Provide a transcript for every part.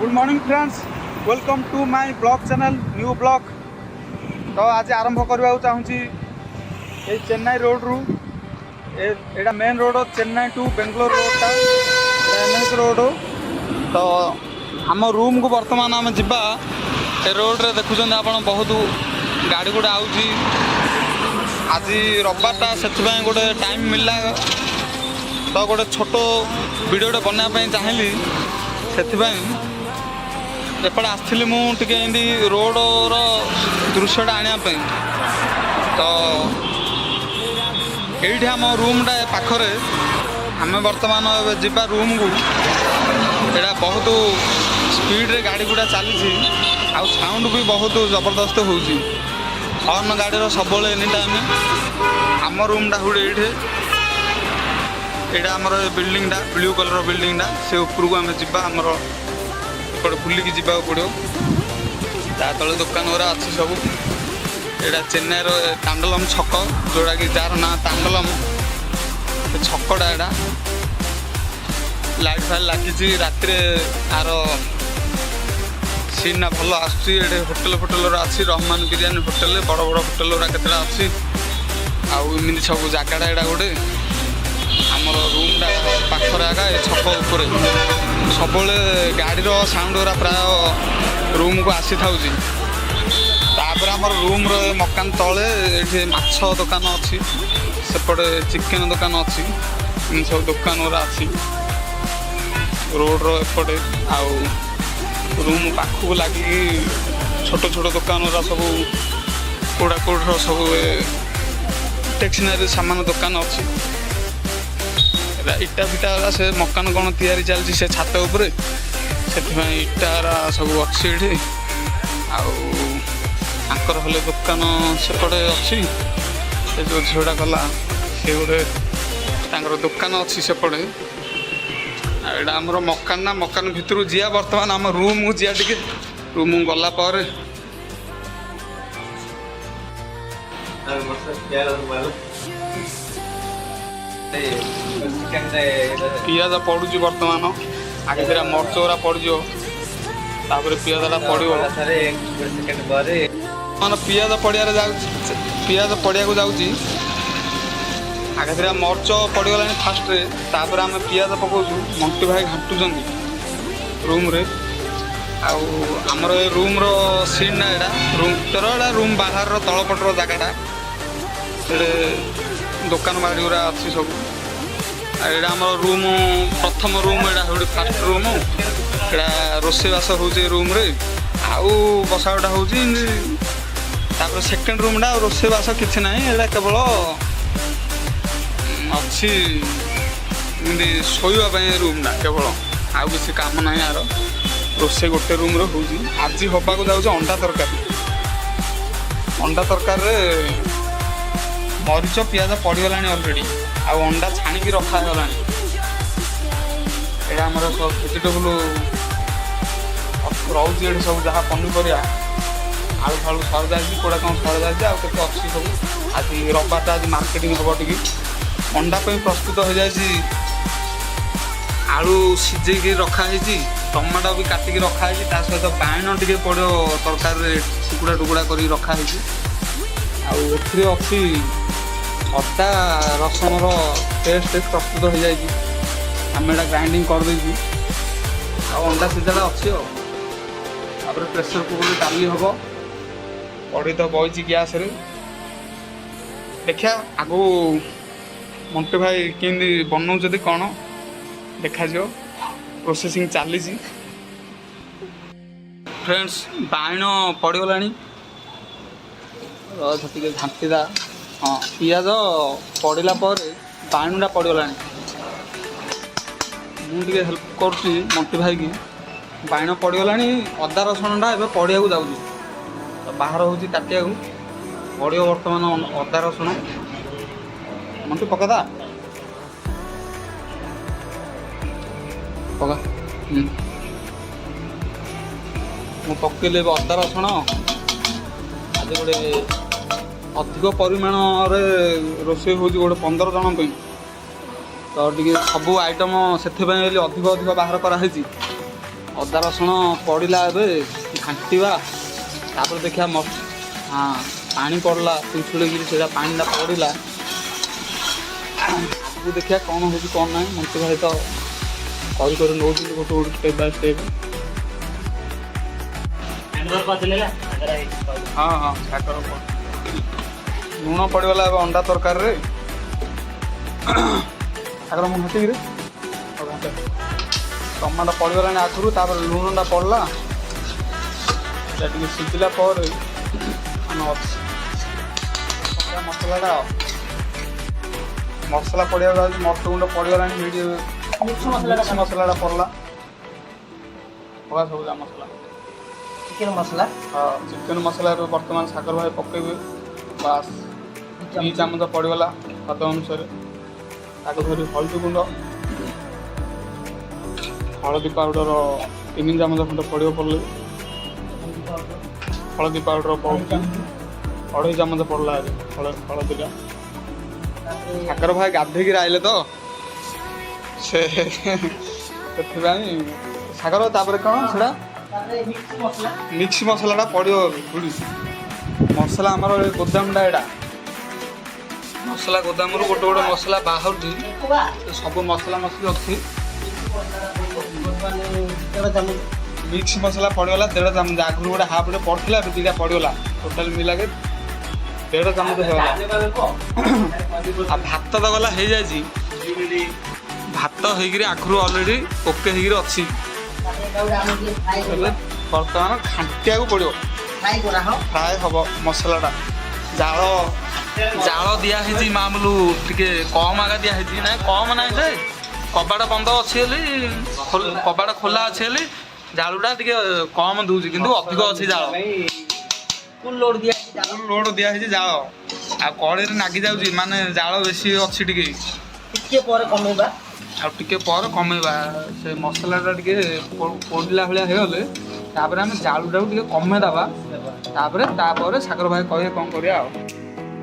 Good morning friends, welcome to my blog channel new blog. तो आज आरंभ करने चाहूँगी ये चेन्नई रोड रु एटा main road Chennai to Bangalore रोडटा एनएच रोड। तो आम रूम को बर्तमान आम जा रोड रे देखुं आप बहुत गाड़ी गुड़ा आउची। आज रविवारटा से गोटे टाइम मिलला तो गोटे छोट वीडियोटे बनाई चाहिए से एपटे आसली मुझे रोडर दृश्यटा आने तो ये आम रूमटा पाखरे आम बर्तमान जा रूम को यहाँ बहुत स्पीड रे गाड़ी गुड़ा चली साउंड भी बहुत जबरदस्त होची। हॉर्न गाड़ी सब एनी टाइम आम रूमटा हुए ये आमर बिल्डिंगटा ब्लू कलर बिल्डिंगटा से उपरको आम जा आमर एपटे बुलिकी जावाक पड़ो। ता तले दुकान गुरा अच्छी सब। यहाँ चेन्नईर तांडलम छक जोड़ा कि जार ना तांडलम छकटा यहाँ लाइट फाइट लगी रात आर सीन भल आसुची। होटेल फोटेल अच्छी रहमान बिरियानी होटेल बड़ बड़ होटेल गुरा केतटा अच्छी आमती सब जगटा यहाँ गोटे आमर रूमटा पाखरे आगा ये छक उपर सब गाड़ी साउंड गुरा प्राय रूम को आसी था। आमर रूम मकान तले ये माछ दुकान अच्छी सेपटे चिकेन दुकान अच्छी सब दुकान गुरा अच्छी रोड एपटे आउ रूम पाखक लगे छोट छोट दुकान गुरा सब कोड़ा कोड़ सब टेक्सनारी सामान दुकान अच्छी। इटा फिटा से मकान कौन तैयारी चलती से छात उपरे से इटा सब अच्छी ये आंकर हेल्ले दुकान सेपटे अच्छी से जो झीटा कला से गोटे दुकान अच्छी सेपटे यहाँ आमर मकान ना मकान भितर जा बर्तमान आम रूम को जा टे रूम गला पर पियाज पड़ू बर्तमान आगे फिर मर्च गुरा पड़ो तापर पियाजा पड़ो मान पियाज पड़िया पियाज पड़िया को जाऊँगी आगे फिर मर्च पड़गला फास्ट तापर आम पियाज पकाऊ मंटू भाई घाटुं रूम रे आमर रूम रो सीन ना यहाँ रूम भर यहाँ रूम बाहर तलपटर जगटा दुकान बाड़ी गुरा अच्छी सब। यहाँ आम रूम प्रथम रूम यहाँ हूँ फास्ट रूम यहाँ रोषेबास हो रूम रे आउ बसा उठा हो सेकेंड रूमटा रोषेबास किसी ना यहाँ केवल अच्छी शोवाई रूमटा केवल आउ किसी काम ना यार रोषे गोटे रूम रे हो आज हवाक जाऊँ अंडा तरकारी अंडा तरकारी मरीच पियाज पड़गला अलरेडी अंडा छाणिकी रखागला। यहाँ आम सब भेजिटेबल रोचे ये सब जहाँ पनीपरिया आलू फालू सर जाए कोड़ा कौन सर जाए आते अच्छी सब। आज रविवारटा आज मार्केटिंग हम टी अंडा प्रस्तुत हो जाए आलू सीझे रखाही टमाटो भी काटिकी रखाही सहित बाइण टे पड़ो तरकारी टुकुड़ा टुकुड़ा कर रखाही अच्छी अदा रसम टेस्ट प्रस्तुत हो जाए आम यहाँ ग्राइंडिंग करदे अंडा सीझाटा अच्छी तापर प्रेसर कुकर डाली हम कड़ी तो बही गैस देखा आगु मंटू भाई केमी बनाऊँ कौन देखा प्रोसेसिंग चली। फ्रेंड्स बाइण पड़गला टे घाटीदा हाँ पियाज पड़ला बाइणटा पड़गला मुझे हेल्प करुँची मंटू भाई की बाइण पड़गला अदा रसुणटा ए पड़िया जाऊँगी तो बाहर हूँ काटिया पड़ो बर्तमान अदा रसुण मंटू पकादा पका मु पकईले अदा रसुण आज गोटे अधिक परिमाण रोषे हो गोटे 15 जन तो टी सब आइटम से अधिक अधिक बाहर कराई ଅଦା ରସୁଣ ପଡ଼ିଲା ଏବେ ଘାଣ୍ଟିବା ତାପରେ ଦେଖିବା ହଁ ପାଣି ପଡ଼ିଲା ପିଛୁଳିକିରି ସେଇଟା ପାଣିଟା ପଡ଼ିଲା ଆଗକୁ ଦେଖିବା କ'ଣ ହେଉଛି କ'ଣ ନାହିଁ ମନ୍ତ୍ରୀ ଭାଇ ତ କରି ନେଉଛନ୍ତି ଗୋଟେ ଗୋଟେ ଷ୍ଟେପ୍ ବାଇ ଷ୍ଟେପ୍। ହଁ ହଁ ଶାଗର ଲୁଣ ପଡ଼ିଗଲା ଏବେ ଅଣ୍ଡା ତରକାରୀରେ ଶାଗର ମୁଁ ଘାଟିକିରି ଟମାଟୋ ପଡ଼ିଗଲାଣି ଆଗରୁ ତାପରେ ଲୁଣଟା ପଡ଼ିଲା ସେଟା ଟିକେ ସିଝିଲା ପରେ ଆମେ ମସଲାଟା ମସଲା ପଡ଼ିବାକୁ ଯାଉଛି ମରିଚ ଗୁଣ୍ଡ ପଡ଼ିଗଲାଣି ମିକ୍ସ ମସଲାଟା ପଡ଼ିଲା ପକା ସବୁ ମସଲା ଚିକେନ ମସଲା ହଁ ଚିକେନ ମସଲା ଏବେ ବର୍ତ୍ତମାନ ସାଗର ଭାଇ ପକେଇବେ ବାସ୍ 2 ଚାମଚ ପଡ଼ିଗଲା ସ୍ୱାଦ ଅନୁସାରେ ତାକୁ ଧରି ହଳଦୀ ପାଉଡ଼ର 3 ଚାମଚ ଖଣ୍ଡେ ପଡ଼ିବ ପଡ଼ିଲେ ହଳଦୀ ପାଉଡ଼ର ପଡ଼ୁଛି 2.5 ଚାମଚ ପଡ଼ିଲା ଏବେ ହଳଦୀଟା ସାଗର ଭାଇ ଗାଧେଇକି ଆଇଲେ ତ ସେଥିପାଇଁ ସାଗର ତାପରେ କ'ଣ ସେଟା ମିକ୍ସ ମସଲାଟା ପଡ଼ିବ ମସଲା ଆମର ଗୋଦାମଟା ଏଇଟା ମସଲା ଗୋଦାମରୁ ଗୋଟେ ଗୋଟେ ମସଲା ବାହାରୁଛି ସବୁ ମସଲା ମସଲି ଅଛି ମିକ୍ସ ମସଲା ପଡ଼ିଗଲା 1.5 ଚାମଚ ଆଗରୁ ଗୋଟେ ହାଫ୍ରେ ପଡ଼ିଥିଲା ଏବେ 2ଟା ପଡ଼ିଗଲା ଟୋଟାଲ୍ ମିଲାକେ 1.5 ଚାମଚ ହେଇଗଲା ଆଉ ଭାତ ତ ଗଲା ହେଇଯାଇଛି ଭାତ ହେଇକିରି ଆଗରୁ ଅଲରେଡ଼ି ଓକେ ହେଇକିରି ଅଛି ଏବେ ବର୍ତ୍ତମାନ ଘାଣ୍ଟିବାକୁ ପଡ଼ିବ ଫ୍ରାଏ ହେବ ମସଲାଟା ଜାଳ ଦିଆହେଇଛି ମାମୁଲୁ ଟିକେ କମ୍ ଆଗା ଦିଆହେଇଛି ନାଇଁ କମ୍ ନାହିଁ ଯେ କବାଟ ବନ୍ଦ ଅଛି ବୋଲି କବାଟ ଖୋଲା ଅଛି ବୋଲି ଜାଳଟା ଟିକେ କମ୍ ଦେଉଛି କିନ୍ତୁ ଅଧିକ ଅଛି ଜାଳ ଲୋଡ଼ ଦିଆହେଇଛି ଜାଳ ଆଉ କଡ଼େଇରେ ନାଗି ଯାଉଛି ମାନେ ଜାଳ ବେଶୀ ଅଛି ଟିକେ ପରେ କମେଇବା ଆଉ ଟିକେ ପରେ କମେଇବା ସେ ମସଲାଟା ଟିକେ ପୋଡ଼ିଲା ଭଳିଆ ହେଇଗଲେ ତାପରେ ଆମେ ଜାଳଟାକୁ ଟିକେ କମେଇ ଦେବା ତାପରେ ସାଗର ଭାଇ କହିବେ କ'ଣ କରିବା ଆଉ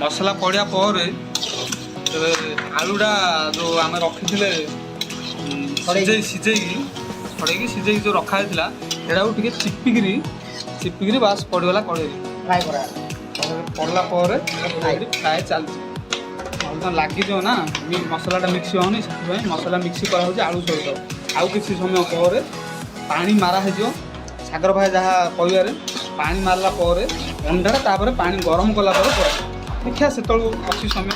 ମସଲା ପଡ଼ିବା ପରେ ଆଳୁଟା ଯେଉଁ ଆମେ ରଖିଥିଲେ ସିଝେଇକି ଯେଉଁ ରଖା ହେଇଥିଲା ସେଇଟାକୁ ଟିକେ ଚିପିକିରି ବାସ୍ ପଡ଼ିଗଲା କଡ଼େଇରେ ପଡ଼ିଲା ପରେ ଫ୍ରାଏ ଚାଲିଛି ଲାଗିଯିବ ନା ମସଲାଟା ମିକ୍ସ ହେଉନି ସେଥିପାଇଁ ମସଲା ମିକ୍ସ କରାହେଉଛି ଆଳୁ ସହିତ ଆଉ କିଛି ସମୟ ପରେ ପାଣି ମାରା ହେଇଯିବ ସାଗର ଭାଇ ଯାହା କହିବାରେ ପାଣି ମାରିଲା ପରେ ଅଣ୍ଡାଟା ତାପରେ ପାଣି ଗରମ କଲା ପରେ ଦେଖିବା ସେତେବେଳକୁ ଅଛି ସମୟ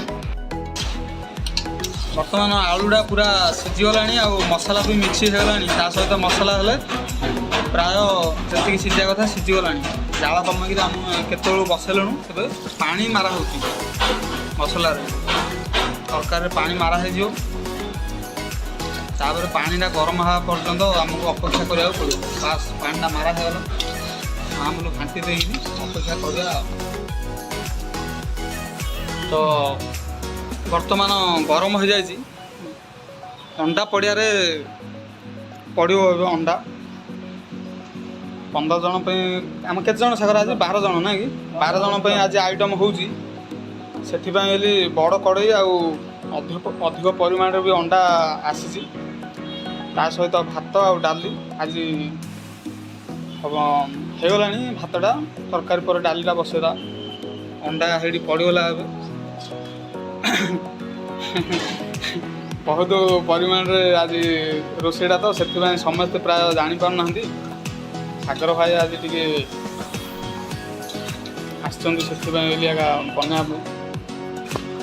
ବର୍ତ୍ତମାନ ଆଳୁଟା ପୁରା ସିଝିଗଲାଣି ଆଉ ମସଲା ବି ମିକ୍ସ ହେଇଗଲାଣି ତା ସହିତ ମସଲା ହେଲେ ପ୍ରାୟ ଯେତିକି ସିଝିବା କଥା ସିଝିଗଲାଣି ଜାଳ କମେଇକିରି ଆମେ କେତେବେଳୁ ବସେଇଲୁଣୁ ଏବେ ପାଣି ମାରା ହେଉଛି ମସଲାରେ ତରକାରୀରେ ପାଣି ମାରା ହେଇଯିବ ତାପରେ ପାଣିଟା ଗରମ ହେବା ପର୍ଯ୍ୟନ୍ତ ଆମକୁ ଅପେକ୍ଷା କରିବାକୁ ପଡ଼ିବ ବାସ୍ ପାଣିଟା ମାରା ହେଇଗଲା ଆମକୁ ଘାଣ୍ଟି ଦେଇକି ଅପେକ୍ଷା କରିବା ତ ବର୍ତ୍ତମାନ ଗରମ ହେଇଯାଇଛି ଅଣ୍ଡା ପଡ଼ିଆରେ ପଡ଼ିବ ଏବେ ଅଣ୍ଡା 15 ଜଣ ପାଇଁ ଆମେ କେତେ ଜଣ ସାଗର ଆଜି 12 ଜଣ ନାଇଁ କି 12 ଜଣ ପାଇଁ ଆଜି ଆଇଟମ୍ ହେଉଛି ସେଥିପାଇଁ ବୋଲି ବଡ଼ କଡ଼େଇ ଆଉ ଅଧିକ ପରିମାଣରେ ବି ଅଣ୍ଡା ଆସିଛି ତା ସହିତ ଭାତ ଆଉ ଡାଲି ଆଜି ହେଇଗଲାଣି ଭାତଟା ତରକାରୀ ପରେ ଡାଲିଟା ବସେଇଲା ଅଣ୍ଡା ହେଇଠି ପଡ଼ିଗଲା ଏବେ ବହୁତ ପରିମାଣରେ ଆଜି ରୋଷେଇଟା ତ ସେଥିପାଇଁ ସମସ୍ତେ ପ୍ରାୟ ଜାଣିପାରୁନାହାନ୍ତି ସାଗର ଭାଇ ଆଜି ଟିକେ ଆସିଛନ୍ତି ସେଥିପାଇଁ ବୋଲି ଆକା ବନେଇବା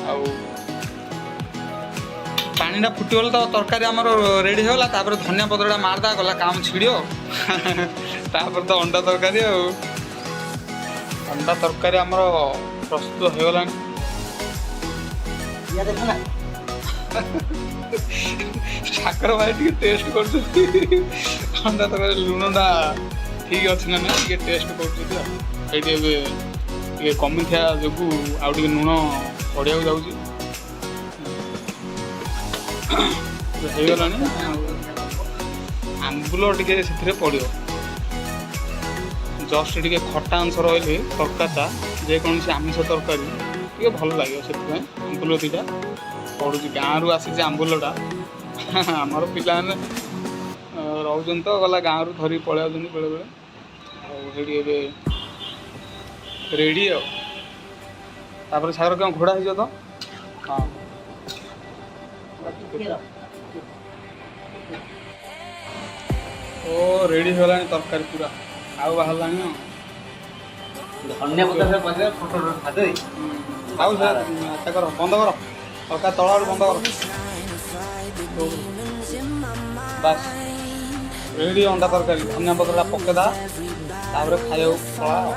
ଆଉ ପାଣିଟା ଫୁଟିଗଲେ ତ ତରକାରୀ ଆମର ରେଡ଼ି ହେଇଗଲା ତାପରେ ଧନିଆ ପତ୍ରଟା ମାରିଦା ଗଲା କାମ ଛିଡ଼ିବ ତାପରେ ତ ଅଣ୍ଡା ତରକାରୀ ଆଉ ଅଣ୍ଡା ତରକାରୀ ଆମର ପ୍ରସ୍ତୁତ ହେଇଗଲାଣି ସାଗର ଭାଇ ଟିକେ ଟେଷ୍ଟ କରୁଛନ୍ତି ଅଣ୍ଡା ତରକାରୀ ଲୁଣଟା ଠିକ୍ ଅଛି ନା ନାହିଁ ଟିକେ ଟେଷ୍ଟ କରୁଛନ୍ତି ଆଉ ଏଇଠି ଏବେ ଟିକେ କମିଥିବା ଯୋଗୁଁ ଆଉ ଟିକେ ଲୁଣ ପଡ଼ିବାକୁ ଯାଉଛି ହେଇଗଲାଣି ଆମ୍ବୁଲ ଟିକେ ସେଥିରେ ପଡ଼ିବ ଜଷ୍ଟ ଟିକେ ଖଟା ଅଂଶ ରହିଲେ ତରକାରୀଟା ଯେକୌଣସି ଆମିଷ ତରକାରୀ ଟିକେ ଭଲ ଲାଗିବ ସେଥିପାଇଁ ଆମ୍ବୁଲ ଦୁଇଟା ପଡ଼ୁଛି ଗାଁରୁ ଆସିଛି ଆମ୍ବୁଲଟା ଆମର ପିଲାମାନେ ରହୁଛନ୍ତି ତ ଗଲା ଗାଁରୁ ଧରିକି ପଳେଇ ଆଉଛନ୍ତି ବେଳେବେଳେ। ଆଉ ସେଇଠି ଏବେ ରେଡ଼ି ଆଉ ତାପରେ ସାଗର କ'ଣ ଘୋଡ଼ା ହେଇଯିବ ତ? ହଁ ଓ ରେଡ଼ି ହେଇଗଲାଣି ତରକାରୀ ପୁରା ଆଉ ବାହାରିଲାଣି ଆଉ। ଧନିଆ ପତ୍ର ପକେଇଲେ ଫଟୋ ଛାଡ଼ିଦେବି। ଆଉ ସେ କର ବନ୍ଦ କର ତରକାରୀ ତଳ ଆଡ଼ୁ ବନ୍ଦ କର। ବାସ୍ ରେଡ଼ି ଅଣ୍ଡା ତରକାରୀ ଧନିଆ ପତ୍ରଟା ପକେଇଦା ତାପରେ ଖାଇବାକୁ ପଳା ଆଉ।